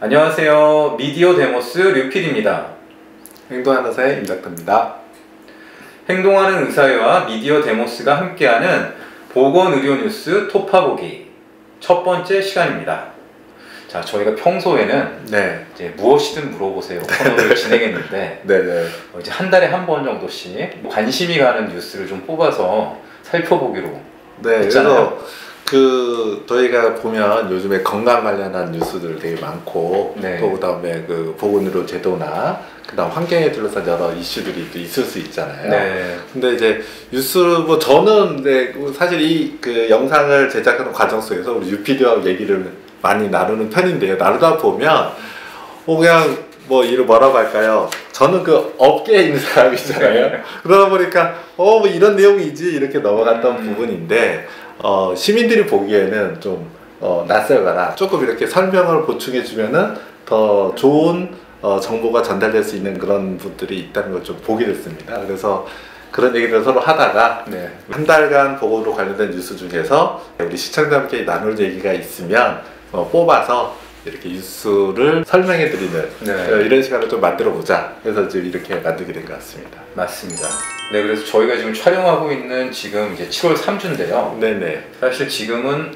안녕하세요. 미디어 데모스 류필입니다. 행동하는 의사의 임닥터입니다. 행동하는 의사회와 미디어 데모스가 함께하는 보건의료뉴스 톱파보기 첫 번째 시간입니다. 자, 저희가 평소에는 이제 무엇이든 물어보세요 코너를 진행했는데 이제 한 달에 한 번 정도씩 관심이 가는 뉴스를 좀 뽑아서 살펴보기로 했잖아요. 그래서 저희가 보면 요즘에 건강 관련한 뉴스들 되게 많고 또 그다음에 그 보건의료 제도나 그다음 환경에 둘러싼 여러 이슈들이 또 있을 수 있잖아요. 근데 이제 뉴스 저는 사실 이 그 영상을 제작하는 과정 속에서 우리 유피디와 얘기를 많이 나누는 편인데요. 나누다 보면 그냥 이를 뭐라고 할까요? 저는 그 업계에 있는 사람이잖아요. 그러다 보니까 뭐 이런 내용이지 이렇게 넘어갔던 부분인데 시민들이 보기에는 좀 낯설거나 조금 이렇게 설명을 보충해 주면은 더 좋은 정보가 전달될 수 있는 그런 분들이 있다는 걸 좀 보게 됐습니다. 그래서 그런 얘기를 서로 하다가 한 달간 보고로 관련된 뉴스 중에서 우리 시청자분께 나눌 얘기가 있으면 뽑아서 이렇게 뉴스를 설명해 드리는 이런 시간을 좀 만들어 보자. 그래서 지금 이렇게 만들게 된 것 같습니다. 맞습니다. 그래서 저희가 지금 촬영하고 있는 지금 이제 7월 3주인데요. 사실 지금은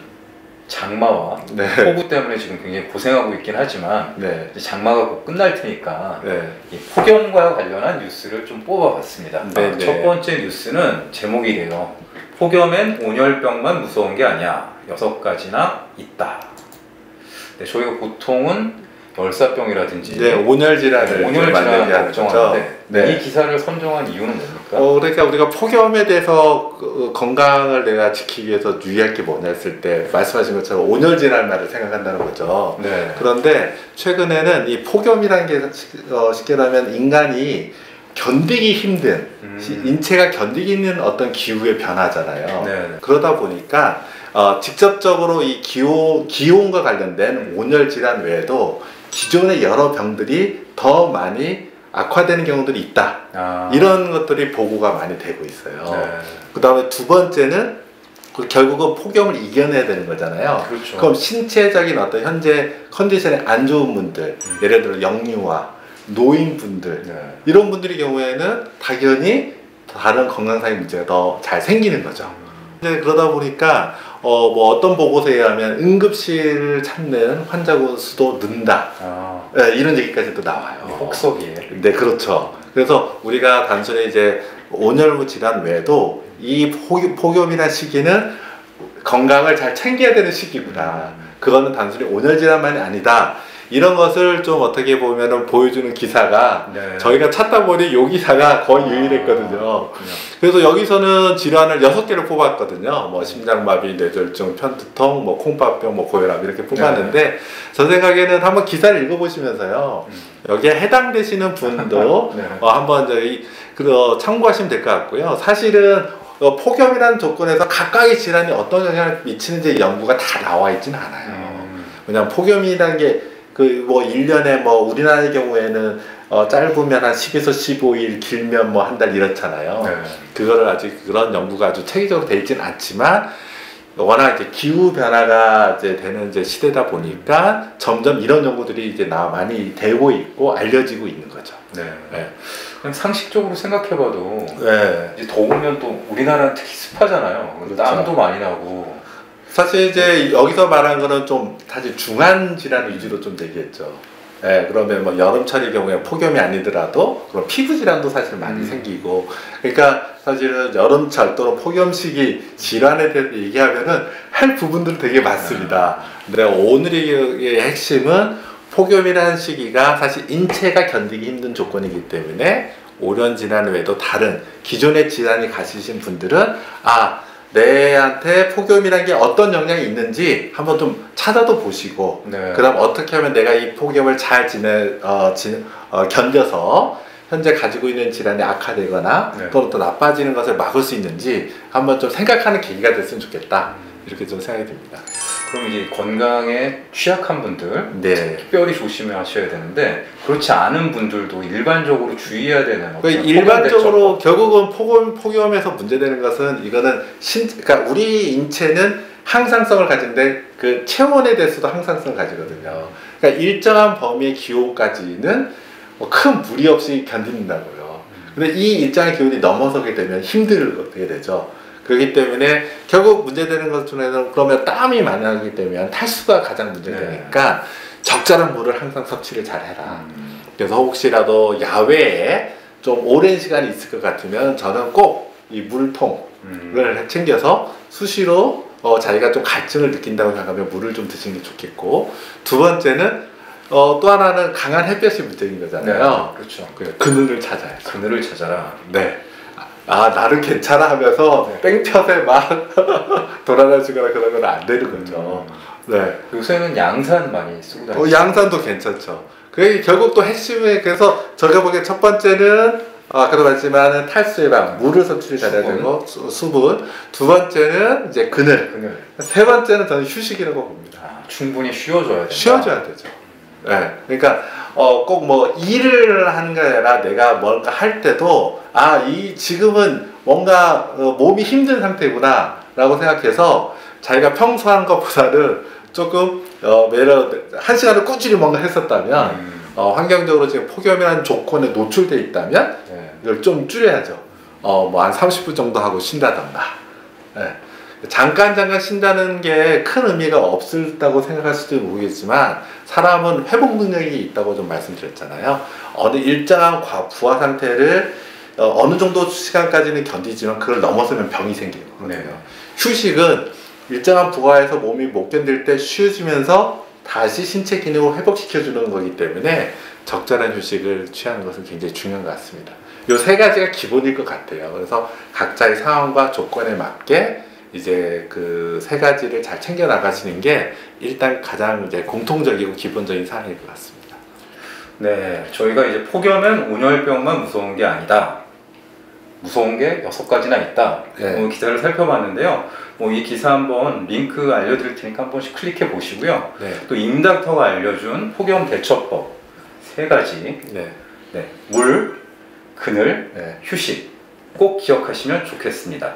장마와 폭우 때문에 지금 굉장히 고생하고 있긴 하지만 이제 장마가 곧 끝날 테니까 이 폭염과 관련한 뉴스를 좀 뽑아봤습니다. 첫 번째 뉴스는 제목이 이래요. 폭염엔 온열병만 무서운 게 아니야. 6가지나 있다. 저희가 보통은 열사병이라든지 온열 질환을 걱정하는데 이 기사를 선정한 이유는 뭡니까? 그러니까 우리가 폭염에 대해서 건강을 내가 지키기 위해서 유의할 게 뭐냐 했을 때 말씀하신 것처럼 온열 질환만을 생각한다는 거죠. 그런데 최근에는 이 폭염이라는 게 쉽게 말하면 인간이 견디기 힘든 인체가 견디기 힘든 어떤 기후의 변화잖아요. 그러다 보니까 직접적으로 이 기온과 관련된 온열 질환 외에도 기존의 여러 병들이 더 많이 악화되는 경우들이 있다. 이런 것들이 보고가 많이 되고 있어요. 그 다음에 두 번째는 결국은 폭염을 이겨내야 되는 거잖아요. 그럼 신체적인 어떤 현재 컨디션이 안 좋은 분들, 예를 들어 영유아, 노인분들 이런 분들의 경우에는 당연히 다른 건강상의 문제가 더 잘 생기는 거죠. 그러다 보니까 어떤 보고서에 의하면 응급실을 찾는 환자 수도 는다. 이런 얘기까지도 나와요. 폭석이에요. 그렇죠. 그래서 우리가 단순히 이제 온열 질환 외에도 이 폭염이라는 시기는 건강을 잘 챙겨야 되는 시기구나. 그거는 단순히 온열 질환만이 아니다. 이런 것을 좀 어떻게 보면은 보여주는 기사가 저희가 찾다 보니 이 기사가 거의 유일했거든요. 그래서 여기서는 질환을 6개를 뽑았거든요. 심장마비, 뇌졸중, 편두통, 콩밥병, 고혈압 이렇게 뽑았는데 저 생각에는 한번 기사를 읽어보시면서요. 여기에 해당되시는 분도 한번 참고하시면 될 것 같고요. 사실은 폭염이라는 조건에서 각각의 질환이 어떤 영향을 미치는지 연구가 다 나와 있지는 않아요. 왜냐하면 폭염이라는 게 1년에 우리나라의 경우에는 짧으면 한 10에서 15일, 길면 한 달 이렇잖아요. 그거를 아직 그런 연구가 아주 체계적으로 되어 있지는 않지만 워낙 이제 기후 변화가 이제 되는 이제 시대다 보니까 점점 이런 연구들이 이제 많이 되고 있고 알려지고 있는 거죠. 그냥 상식적으로 생각해봐도 이제 더우면 또 우리나라는 특히 습하잖아요. 땀도 많이 나고. 사실 이제 여기서 말한 거는 좀 사실 중한 질환 위주로 좀 되겠죠. 그러면 여름철의 경우에 폭염이 아니더라도 그런 피부 질환도 사실 많이 생기고, 그러니까 사실은 여름철 또는 폭염 시기 질환에 대해서 얘기하면은 할 부분들 되게 많습니다. 근데 오늘의 핵심은 폭염이라는 시기가 사실 인체가 견디기 힘든 조건이기 때문에 오랜 질환 외에도 다른 기존의 질환이 가지신 분들은 내한테 폭염이라는 게 어떤 영향이 있는지 한번 좀 찾아도 보시고 그 다음 어떻게 하면 내가 이 폭염을 잘 견뎌서 현재 가지고 있는 질환이 악화되거나 또는 또 나빠지는 것을 막을 수 있는지 한번 좀 생각하는 계기가 됐으면 좋겠다. 이렇게 좀 생각이 듭니다. 그럼 이제 건강에 취약한 분들 특별히 조심하셔야 되는데 그렇지 않은 분들도 일반적으로 주의해야 되는 일반적으로 결국은 폭염에서 문제되는 것은 이거는 그러니까 우리 인체는 항상성을 가지는데 그 체온에 대해서도 항상성을 가지거든요. 그러니까 일정한 범위의 기온까지는 큰 무리 없이 견딘다고요. 근데 이 일정한 기온이 넘어서게 되면 힘들게 되죠. 그렇기 때문에 결국 문제되는 것 중에는 그러면 땀이 많이 나기 때문에 탈수가 가장 문제되니까 적절한 물을 항상 섭취를 잘 해라. 그래서 혹시라도 야외에 좀 오랜 시간이 있을 것 같으면 저는 꼭 이 물통을 챙겨서 수시로 자기가 좀 갈증을 느낀다고 생각하면 물을 좀 드시는 게 좋겠고, 두 번째는 또 하나는 강한 햇볕이 문제인 거잖아요. 네, 그렇죠. 그늘을 찾아야죠. 그늘을 찾아라. 네. 아, 나는 괜찮아 하면서 땡볕에 막 돌아다니거나 그런 건 안 되는 거죠. 네. 요새는 양산 많이 쓰고 다니죠. 양산도 괜찮죠. 그게 결국 또 핵심에, 그래서 제가 보기엔 첫 번째는 아까도 말했지만 탈수 예방, 물을 섭취를 잘해야 되고 수분. 두 번째는 이제 그늘. 세 번째는 저는 휴식이라고 봅니다. 충분히 쉬어줘야 된다. 쉬어줘야 되죠. 네. 그러니까 꼭 뭐 일을 하는 게 아니라 내가 뭔가 할 때도 지금은 뭔가 몸이 힘든 상태구나 라고 생각해서 자기가 평소 하는 것보다는 조금 매일 한 시간을 꾸준히 뭔가 했었다면 환경적으로 지금 폭염이라는 조건에 노출돼 있다면 이걸 좀 줄여야죠. 뭐 한 30분 정도 하고 쉰다던가. 네. 잠깐 잠깐 쉰다는 게 큰 의미가 없다고 생각할 수도 모르겠지만, 사람은 회복 능력이 있다고 좀 말씀드렸잖아요. 어느 일정한 부하 상태를 어느 정도 시간까지는 견디지만 그걸 넘어서면 병이 생기는 거거든요. 휴식은 일정한 부하에서 몸이 못 견딜 때 쉬어주면서 다시 신체 기능을 회복시켜주는 거기 때문에 적절한 휴식을 취하는 것은 굉장히 중요한 것 같습니다. 이 세 가지가 기본일 것 같아요. 그래서 각자의 상황과 조건에 맞게 이제 그 세 가지를 잘 챙겨 나가시는 게 일단 가장 이제 공통적이고 기본적인 사항일 것 같습니다. 네, 저희가 이제 폭염은 온열병만 무서운 게 아니다. 무서운 게 6가지나 있다. 기사를 살펴봤는데요. 이 기사 한번 링크 알려드릴 테니까 한 번씩 클릭해 보시고요. 또 임닥터가 알려준 폭염 대처법 3가지. 물, 그늘, 휴식 꼭 기억하시면 좋겠습니다.